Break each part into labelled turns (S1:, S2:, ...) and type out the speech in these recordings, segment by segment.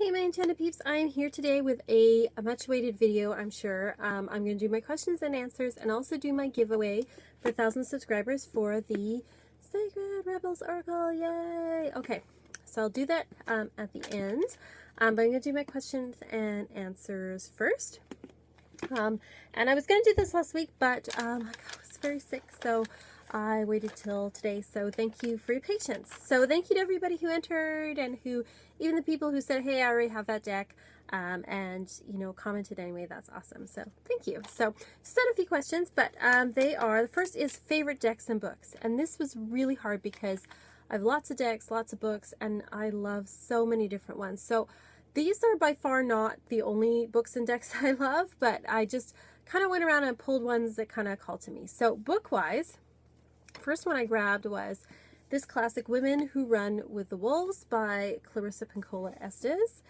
S1: Hey my Enchanted peeps, I am here today with a much awaited video, I'm sure. I'm going to do my questions and answers and also do my giveaway for 1,000 subscribers for the Sacred Rebels Oracle. Yay! Okay, so I'll do that at the end. But I'm going to do my questions and answers first. And I was going to do this last week, but I was very sick, so I waited till today. So thank you for your patience. So thank you to everybody who entered and who, even the people who said, hey, I already have that deck, and, you know, commented anyway. That's awesome. So thank you. So just had a few questions, but they are, the first is favorite decks and books. And this was really hard because I have lots of decks, lots of books, and I love so many different ones. So these are by far not the only books and decks I love, but I just kind of went around and pulled ones that kind of called to me. So book-wise, first one I grabbed was this classic Women Who Run with the Wolves by Clarissa Pinkola Estes.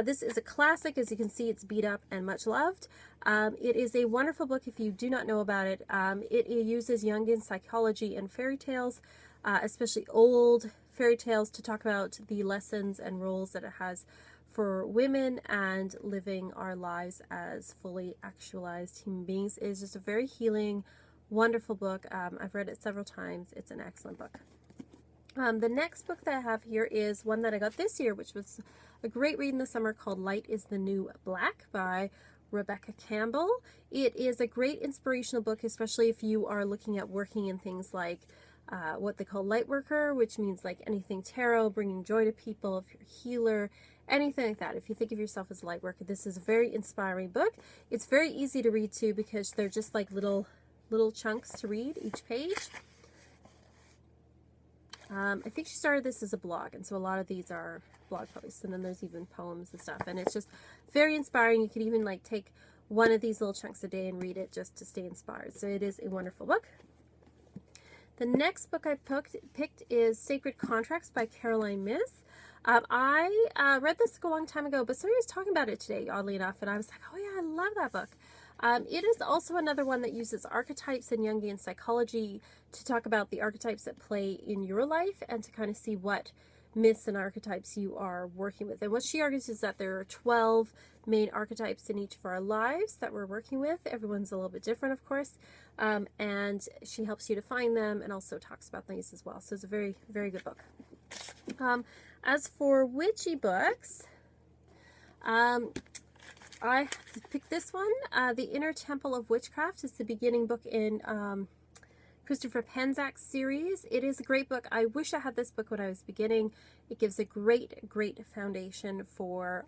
S1: This is a classic. As you can see, it's beat up and much loved. It is a wonderful book if you do not know about it. It uses Jungian psychology and fairy tales, especially old fairy tales, to talk about the lessons and roles that it has for women and living our lives as fully actualized human beings. It is just a very healing, wonderful book. I've read it several times. It's an excellent book. The next book that I have here is one that I got this year, which was a great read in the summer, called Light is the New Black by Rebecca Campbell. It is a great inspirational book, especially if you are looking at working in things like what they call light worker, which means like anything tarot, bringing joy to people, if you're a healer, anything like that. If you think of yourself as a light worker, this is a very inspiring book. It's very easy to read too because they're just like little chunks to read each page. I think she started this as a blog, and so a lot of these are blog posts, and then there's even poems and stuff, and it's just very inspiring. You could even like take one of these little chunks a day and read it just to stay inspired. So it is a wonderful book. The next book I picked is Sacred Contracts by Caroline Myss. I read this a long time ago, but somebody was talking about it today, oddly enough, and I was like, oh yeah, I love that book. It is also another one that uses archetypes and Jungian psychology to talk about the archetypes that play in your life and to kind of see what myths and archetypes you are working with. And what she argues is that there are 12 main archetypes in each of our lives that we're working with. Everyone's a little bit different, of course, and she helps you to find them and also talks about these as well. So it's a very, very good book. As for witchy books, I picked this one. The Inner Temple of Witchcraft is the beginning book in Christopher Penczak's series. It is a great book. I wish I had this book when I was beginning. It gives a great foundation for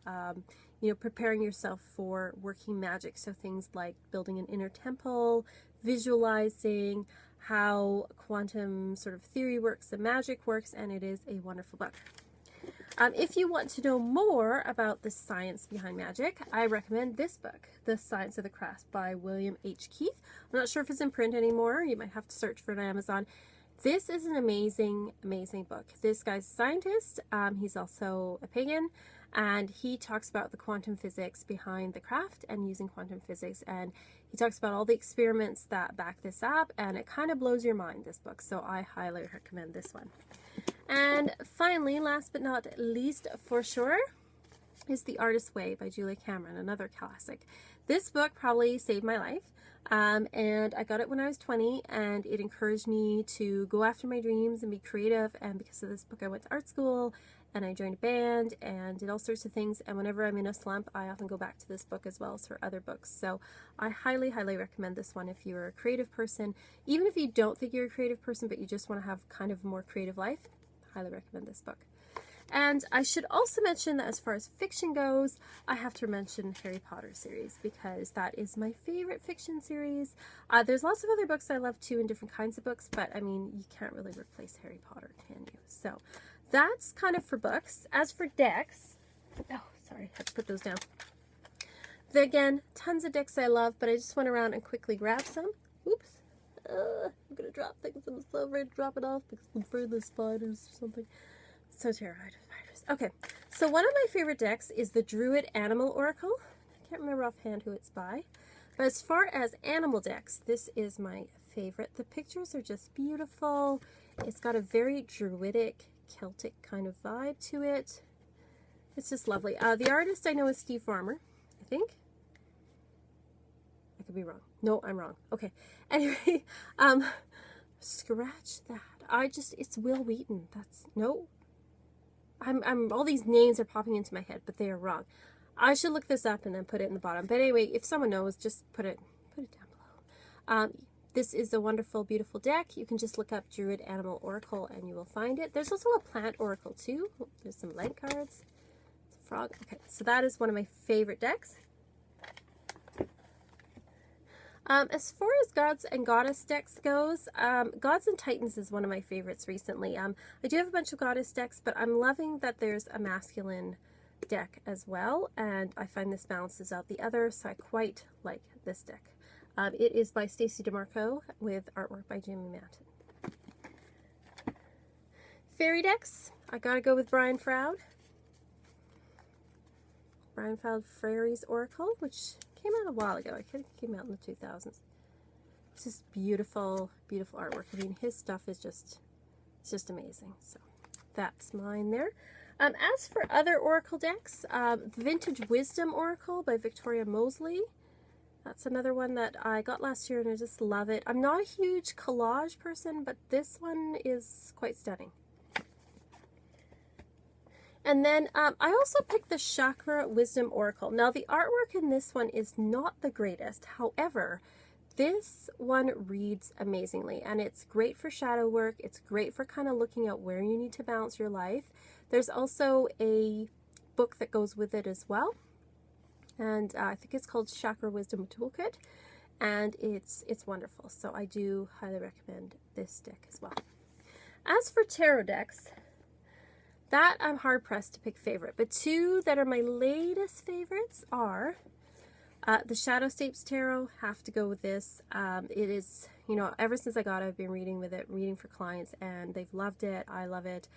S1: you know, preparing yourself for working magic. So things like building an inner temple, visualizing how quantum sort of theory works and magic works, and it is a wonderful book. If you want to know more about the science behind magic, I recommend this book, The Science of the Craft by William H. Keith. I'm not sure if it's in print anymore. You might have to search for it on Amazon. This is an amazing, amazing book. This guy's a scientist. He's also a pagan, and he talks about the quantum physics behind the craft and using quantum physics, and he talks about all the experiments that back this up, and it kind of blows your mind, this book. So I highly recommend this one. And finally, last but not least for sure, is The Artist's Way by Julia Cameron, another classic. This book probably saved my life, and I got it when I was 20, and it encouraged me to go after my dreams and be creative, and because of this book I went to art school, and I joined a band, and did all sorts of things, and whenever I'm in a slump, I often go back to this book as well as her other books. So I highly, highly recommend this one if you're a creative person. Even if you don't think you're a creative person, but you just want to have kind of a more creative life, highly recommend this book. And I should also mention that as far as fiction goes, I have to mention Harry Potter series because that is my favorite fiction series. There's lots of other books I love too, and different kinds of books, but I mean, you can't really replace Harry Potter, can you? So that's kind of for books. As for decks, oh, sorry, I had to put those down. Again, tons of decks I love, but I just went around and quickly grabbed some. Oops. I'm gonna drop things. I'm so afraid to drop it off because I'm afraid of spiders or something. So terrified of spiders. Okay, so one of my favorite decks is the Druid Animal Oracle. I can't remember offhand who it's by, but as far as animal decks, this is my favorite. The pictures are just beautiful. It's got a very druidic, Celtic kind of vibe to it. It's just lovely. The artist I know is Steve Farmer, I think. I could be wrong. No, I'm wrong. Okay. Anyway, scratch that. It's Will Wheaton. No. All these names are popping into my head, but they are wrong. I should look this up and then put it in the bottom. But anyway, if someone knows, just put it down below. This is a wonderful, beautiful deck. You can just look up Druid Animal Oracle and you will find it. There's also a Plant Oracle too. There's some blank cards. It's a frog. Okay, so that is one of my favorite decks. As far as Gods and Goddess decks goes, Gods and Titans is one of my favorites recently. I do have a bunch of Goddess decks, but I'm loving that there's a masculine deck as well, and I find this balances out the other, so I quite like this deck. It is by Stacey DeMarco with artwork by Jimmy Manton. Fairy decks, I gotta go with Brian Froud. Brian Froud Fairies Oracle, which came out a while ago. I think it came out in the 2000s. It's just beautiful, beautiful artwork. I mean, his stuff is just amazing. So that's mine there. As for other Oracle decks, Vintage Wisdom Oracle by Victoria Mosley. That's another one that I got last year and I just love it. I'm not a huge collage person, but this one is quite stunning. And then I also picked the Chakra Wisdom Oracle. Now the artwork in this one is not the greatest. However, this one reads amazingly and it's great for shadow work. It's great for kind of looking at where you need to balance your life. There's also a book that goes with it as well. And I think it's called Chakra Wisdom Toolkit. And it's wonderful. So I do highly recommend this deck as well. As for tarot decks, that I'm hard pressed to pick favorite, but two that are my latest favorites are the Shadow Stapes Tarot. Have to go with this. It is, you know, ever since I got it, I've been reading with it, reading for clients, and they've loved it. I love it.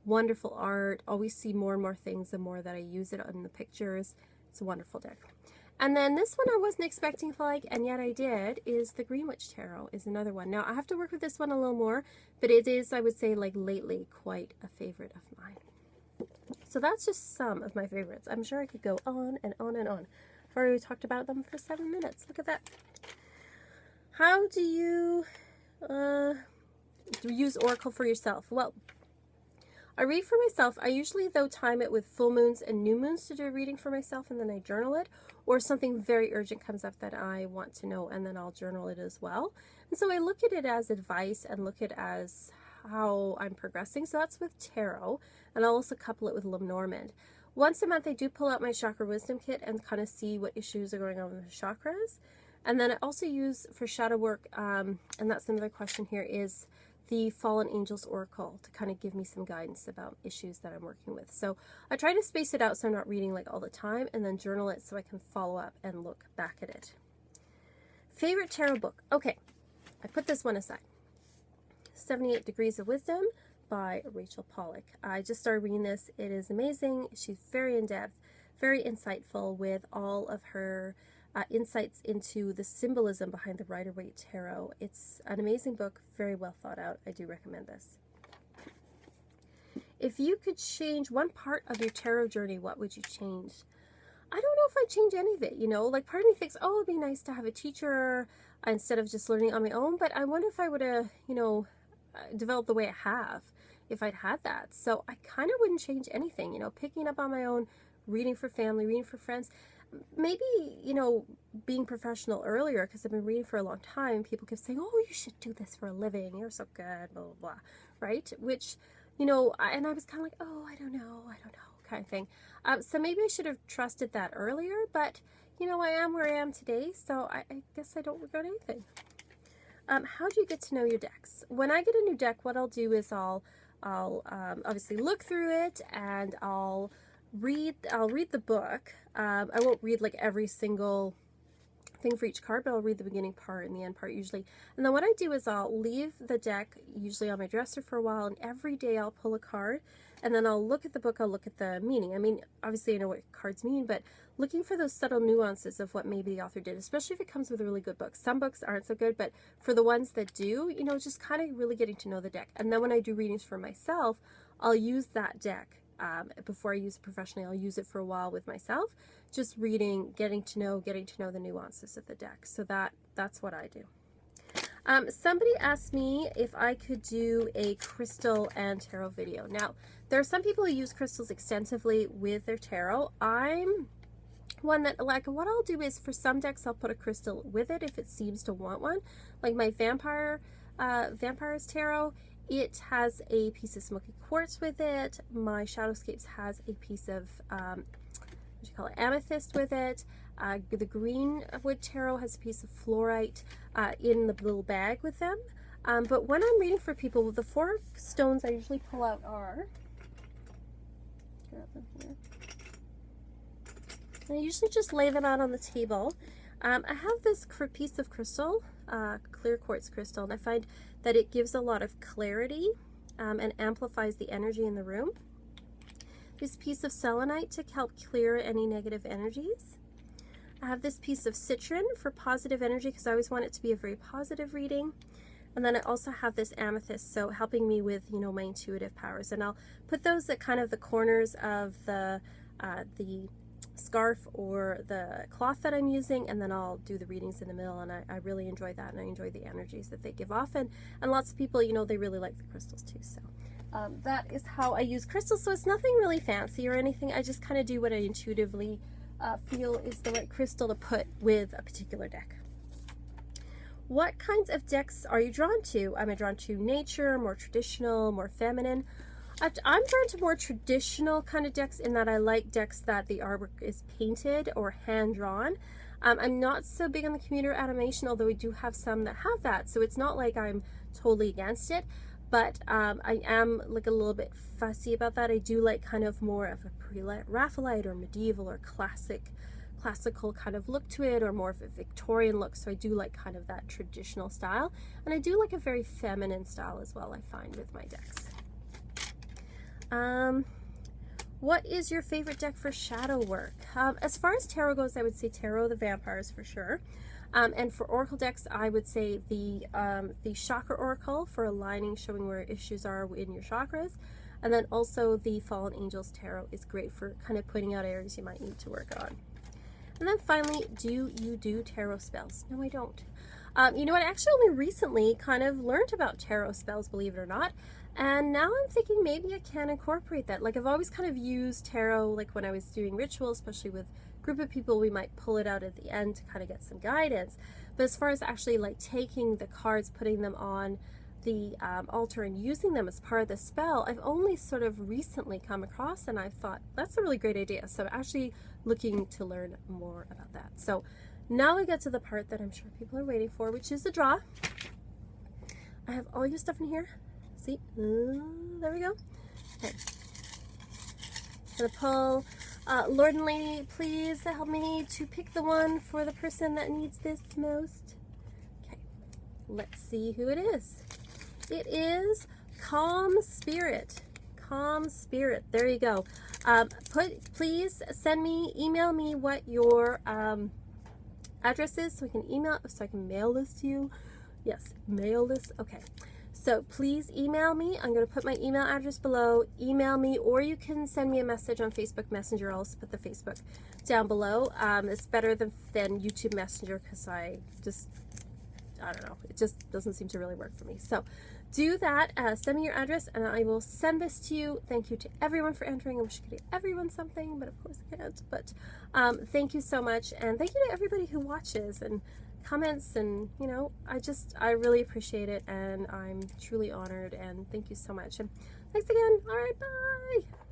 S1: Wonderful art. Always see more and more things the more that I use it in the pictures. It's a wonderful deck. And then this one I wasn't expecting to like, and yet I did, is the Green Witch Tarot is another one. Now, I have to work with this one a little more, but it is, I would say, like lately, quite a favorite of mine. So that's just some of my favorites. I'm sure I could go on and on and on. I've already talked about them for 7 minutes. Look at that. How do you use Oracle for yourself? Well, I read for myself. I usually, though, time it with full moons and new moons to do a reading for myself, and then I journal it, or something very urgent comes up that I want to know, and then I'll journal it as well. And so I look at it as advice and look at it as how I'm progressing. So that's with tarot, and I'll also couple it with Lenormand. Once a month, I do pull out my Chakra Wisdom Kit and kind of see what issues are going on with the chakras. And then I also use for shadow work, and that's another question here, is the Fallen Angels Oracle to kind of give me some guidance about issues that I'm working with. So I try to space it out so I'm not reading like all the time, and then journal it so I can follow up and look back at it. Favorite tarot book? Okay, I put this one aside. 78 Degrees of Wisdom by Rachel Pollack. I just started reading this. It is amazing. She's very in-depth, very insightful with all of her insights into the symbolism behind the Rider-Waite Tarot. It's an amazing book, very well thought out. I do recommend this. If you could change one part of your tarot journey, what would you change? I don't know if I'd change any of it, you know, like part of me thinks, oh, it'd be nice to have a teacher instead of just learning on my own, but I wonder if I would have, you know, developed the way I have if I'd had that. So I kind of wouldn't change anything, you know, picking up on my own, reading for family, reading for friends. Maybe, you know, being professional earlier, because I've been reading for a long time, people keep saying, oh, you should do this for a living, you're so good, blah, blah, blah, right? Which, you know, and I was kind of like, oh, I don't know, kind of thing. So maybe I should have trusted that earlier, but, you know, I am where I am today, so I guess I don't regret anything. How do you get to know your decks? When I get a new deck, what I'll do is I'll obviously look through it, and I'll read the book. I won't read like every single thing for each card, but I'll read the beginning part and the end part usually. And then what I do is I'll leave the deck usually on my dresser for a while, and every day I'll pull a card, and then I'll look at the book, I'll look at the meaning. I mean, obviously I know what cards mean, but looking for those subtle nuances of what maybe the author did, especially if it comes with a really good book. Some books aren't so good, but for the ones that do, you know, just kind of really getting to know the deck. And then when I do readings for myself, I'll use that deck before I use it professionally. I'll use it for a while with myself, just reading, getting to know the nuances of the deck. So that's what I do. Somebody asked me if I could do a crystal and tarot video. Now, there are some people who use crystals extensively with their tarot. I'm one that, like, what I'll do is for some decks I'll put a crystal with it if it seems to want one. Like my Vampire's Tarot, it has a piece of smoky quartz with it. My Shadowscapes has a piece of amethyst with it. The Greenwood Tarot has a piece of fluorite in the little bag with them. But when I'm reading for people, the 4 stones I usually pull out are, grab them here. I usually just lay them out on the table. I have this piece of crystal, clear quartz crystal, and I find that it gives a lot of clarity and amplifies the energy in the room. This piece of selenite to help clear any negative energies. I have this piece of citron for positive energy because I always want it to be a very positive reading. And then I also have this amethyst, so helping me with, you know, my intuitive powers. And I'll put those at kind of the corners of the scarf or the cloth that I'm using, and then I'll do the readings in the middle, and I really enjoy that, and I enjoy the energies that they give off, and lots of people, you know, they really like the crystals too. So that is how I use crystals. So it's nothing really fancy or anything. I just kind of do what I intuitively feel is the right crystal to put with a particular deck. What kinds of decks are you drawn to? Am I drawn to nature, more traditional, more feminine? I'm drawn to more traditional kind of decks in that I like decks that the artwork is painted or hand-drawn. I'm not so big on the computer animation, although we do have some that have that, so it's not like I'm totally against it, but I am like a little bit fussy about that. I do like kind of more of a pre-Raphaelite or medieval or classical kind of look to it, or more of a Victorian look, so I do like kind of that traditional style, and I do like a very feminine style as well, I find, with my decks. What is your favorite deck for shadow work? As far as tarot goes, I would say Tarot of the Vampires for sure. And for oracle decks, I would say the Chakra Oracle for aligning, showing where issues are in your chakras. And then also the Fallen Angels Tarot is great for kind of pointing out areas you might need to work on. And then finally, do you do tarot spells? No, I don't. You know what, I actually only recently kind of learned about tarot spells, believe it or not. And now I'm thinking maybe I can incorporate that. Like, I've always kind of used tarot, like when I was doing rituals, especially with a group of people, we might pull it out at the end to kind of get some guidance. But as far as actually like taking the cards, putting them on the altar and using them as part of the spell, I've only sort of recently come across, and I thought that's a really great idea. So I'm actually looking to learn more about that. So now we get to the part that I'm sure people are waiting for, which is the draw. I have all your stuff in here. See? There we go. Okay. Gonna pull. Lord and Lady, please help me to pick the one for the person that needs this most. Okay. Let's see who it is. It is Calm Spirit. Calm Spirit. There you go. Please email me what your address is so I can mail this to you. Yes, mail this. Okay. So please email me. I'm going to put my email address below. Email me, or you can send me a message on Facebook Messenger. I'll also put the Facebook down below. It's better than YouTube Messenger because I don't know. It just doesn't seem to really work for me. So do that. Send me your address and I will send this to you. Thank you to everyone for entering. I wish I could get everyone something, but of course I can't. But thank you so much. And thank you to everybody who watches and comments, and you know, I really appreciate it, and I'm truly honored, and thank you so much, and thanks again. All right, bye.